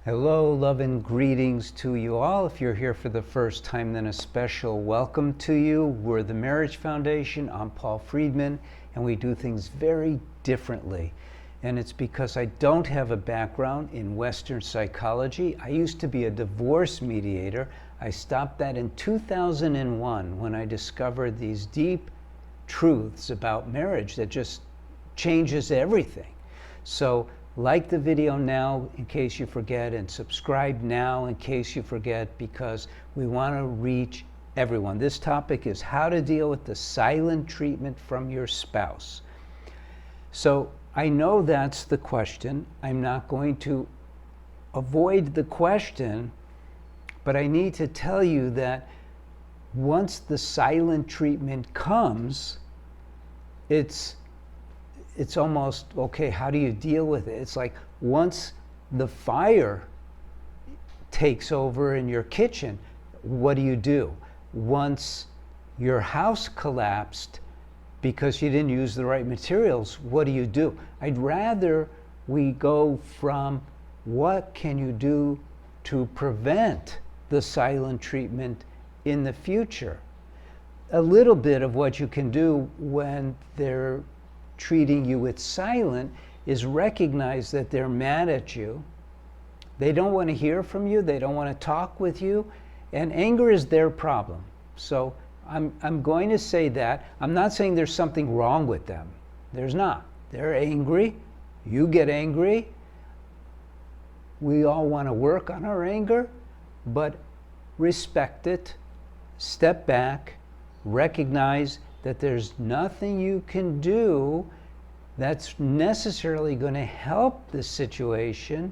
Hello, love and greetings to you all. If you're here for the first time, then a special welcome to you. We're the Marriage Foundation. I'm Paul Friedman, and we do things very differently. And it's because I don't have a background in Western psychology. I used to be a divorce mediator. I stopped that in 2001 when I discovered these deep truths about marriage that just changes everything. So like the video now in case you forget, and subscribe now in case you forget, because we want to reach everyone. This topic is how to deal with the silent treatment from your spouse. So I know that's the question. I'm not going to avoid the question, but I need to tell you that once the silent treatment comes, it's almost, okay, how do you deal with it? It's like once the fire takes over in your kitchen, what do you do? Once your house collapsed because you didn't use the right materials, what do you do? I'd rather we go from what can you do to prevent the silent treatment in the future? A little bit of what you can do when they're treating you with silent is recognize that they're mad at you. They don't want to hear from you. They don't want to talk with you. And anger is their problem. So I'm going to say that. I'm not saying there's something wrong with them. There's not. They're angry. You get angry. We all want to work on our anger, but respect it. Step back. Recognize that there's nothing you can do that's necessarily going to help the situation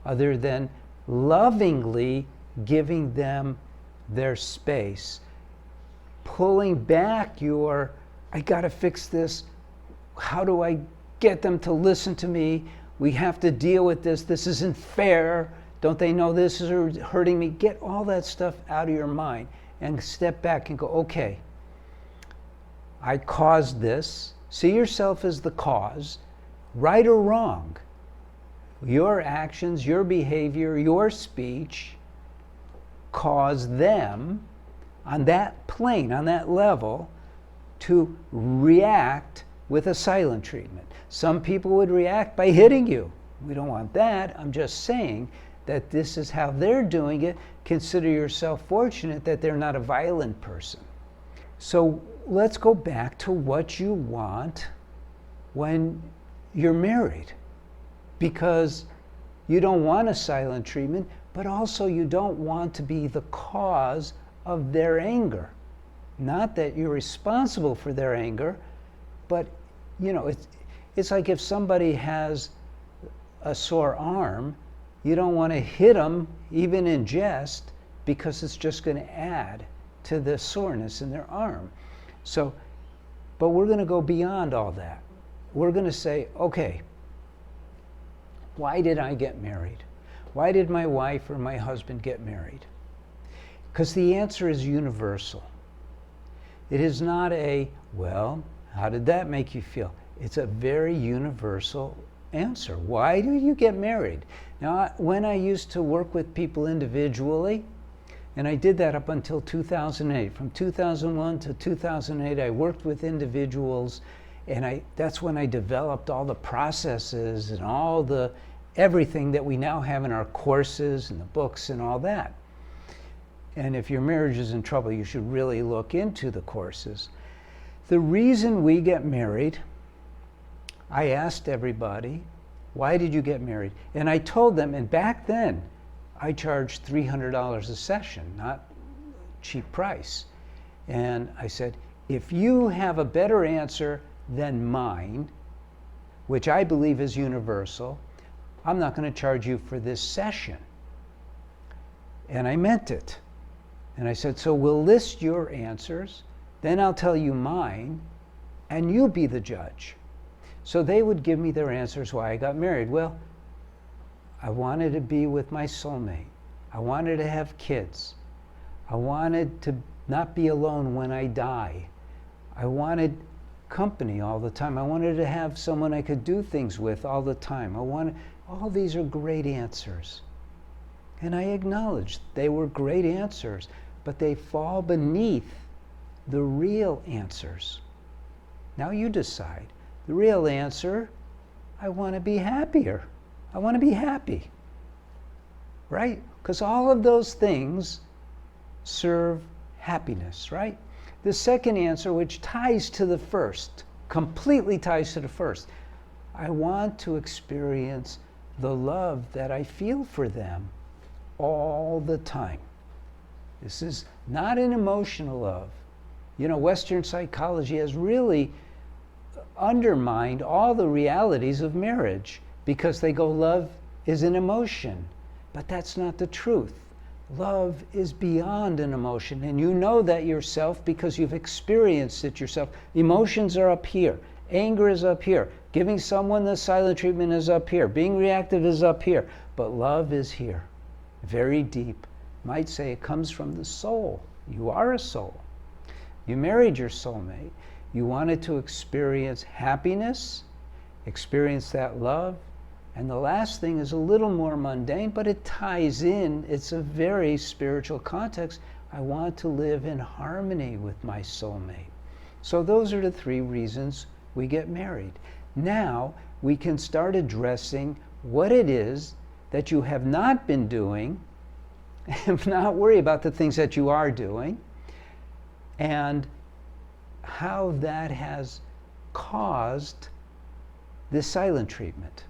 other than lovingly giving them their space. Pulling back your, I got to fix this. How do I get them to listen to me? We have to deal with this. This isn't fair. Don't they know this is hurting me? Get all that stuff out of your mind and step back and go, okay, I caused this. See yourself as the cause, right or wrong. Your actions, your behavior, your speech caused them on that plane, on that level, to react with a silent treatment. Some people would react by hitting you. We don't want that. I'm just saying that this is how they're doing it. Consider yourself fortunate that they're not a violent person. So let's go back to what you want when you're married, because you don't want a silent treatment, but also you don't want to be the cause of their anger. Not that you're responsible for their anger, but you know, it's like if somebody has a sore arm, you don't want to hit them even in jest, because it's just going to add to the soreness in their arm. So, but we're going to go beyond all that. We're going to say, okay, why did I get married? Why did my wife or my husband get married? Because the answer is universal. It is not a, well, how did that make you feel? It's a very universal answer. Why do you get married? Now, when I used to work with people individually, and I did that up until 2008. From 2001 to 2008, I worked with individuals, and that's when I developed all the processes and all the everything that we now have in our courses and the books and all that. And if your marriage is in trouble, you should really look into the courses. The reason we get married, I asked everybody, why did you get married? And I told them, and back then, I charged $300 a session, not cheap price. And I said, if you have a better answer than mine, which I believe is universal, I'm not going to charge you for this session. And I meant it. And I said, so we'll list your answers, then I'll tell you mine, and you be the judge. So they would give me their answers why I got married. Well, I wanted to be with my soulmate. I wanted to have kids. I wanted to not be alone when I die. I wanted company all the time. I wanted to have someone I could do things with all the time. All these are great answers. And I acknowledge they were great answers, but they fall beneath the real answers. Now you decide. The real answer, I want to be happier. I want to be happy. Right? Because all of those things serve happiness, right? The second answer, which ties to the first, completely ties to the first, I want to experience the love that I feel for them all the time. This is not an emotional love. You know, Western psychology has really undermined all the realities of marriage because they go, love is an emotion. But that's not the truth. Love is beyond an emotion, and you know that yourself because you've experienced it yourself. Emotions are up here. Anger is up here. Giving someone the silent treatment is up here. Being reactive is up here. But love is here, very deep. Might say it comes from the soul. You are a soul. You married your soulmate. You wanted to experience happiness, experience that love. And the last thing is a little more mundane, but it ties in. It's a very spiritual context. I want to live in harmony with my soulmate. So those are the three reasons we get married. Now we can start addressing what it is that you have not been doing, and not worry about the things that you are doing, and how that has caused this silent treatment.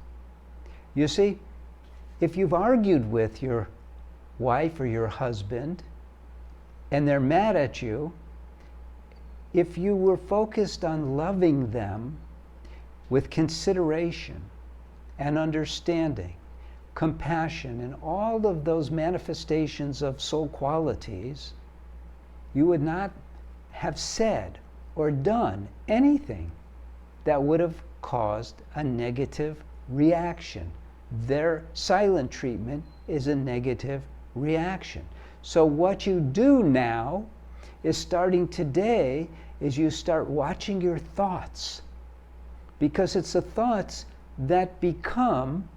You see, if you've argued with your wife or your husband and they're mad at you, if you were focused on loving them with consideration and understanding, compassion, and all of those manifestations of soul qualities, you would not have said or done anything that would have caused a negative reaction. Their silent treatment is a negative reaction. So what you do now is, starting today, is you start watching your thoughts, because it's the thoughts that become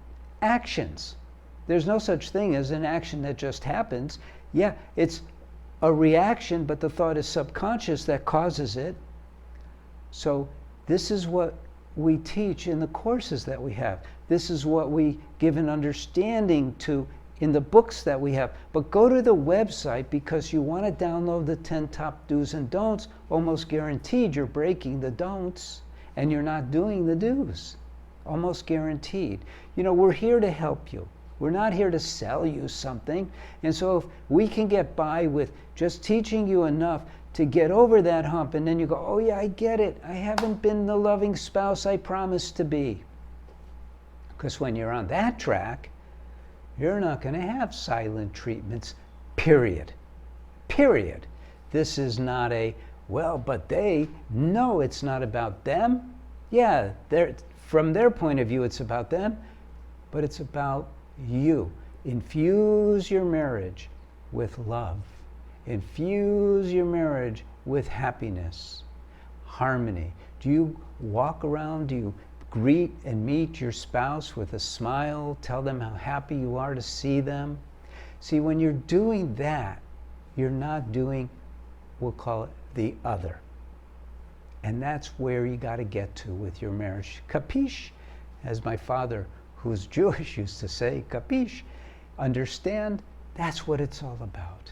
actions. There's no such thing as an action that just happens. Yeah, it's a reaction, but the thought is subconscious that causes it. So this is what we teach in the courses that we have. This is what we give an understanding to in the books that we have. But go to the website, because you want to download the 10 top do's and don'ts. Almost guaranteed you're breaking the don'ts and you're not doing the do's. Almost guaranteed. You know, we're here to help you. We're not here to sell you something. And so if we can get by with just teaching you enough to get over that hump, and then you go, oh yeah, I get it. I haven't been the loving spouse I promised to be. Because when you're on that track, you're not going to have silent treatments, period. Period. This is not a, well, but they, no, it's not about them. Yeah, from their point of view, it's about them, but it's about you. Infuse your marriage with love. Infuse your marriage with happiness, harmony. Do you walk around, do you greet and meet your spouse with a smile, tell them how happy you are to see them? See, when you're doing that, you're not doing, we'll call it the other. And that's where you got to get to with your marriage. Capiche? As my father, who's Jewish, used to say, capiche? Understand? That's what it's all about.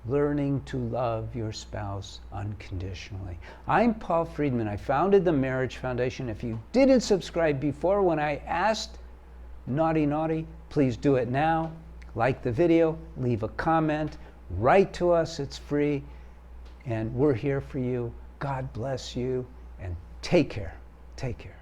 Learning to love your spouse unconditionally. I'm Paul Friedman. I founded the Marriage Foundation. If you didn't subscribe before when I asked, naughty, please do it now. Like the video, leave a comment, write to us, it's free, and we're here for you. God bless you, and take care. Take care.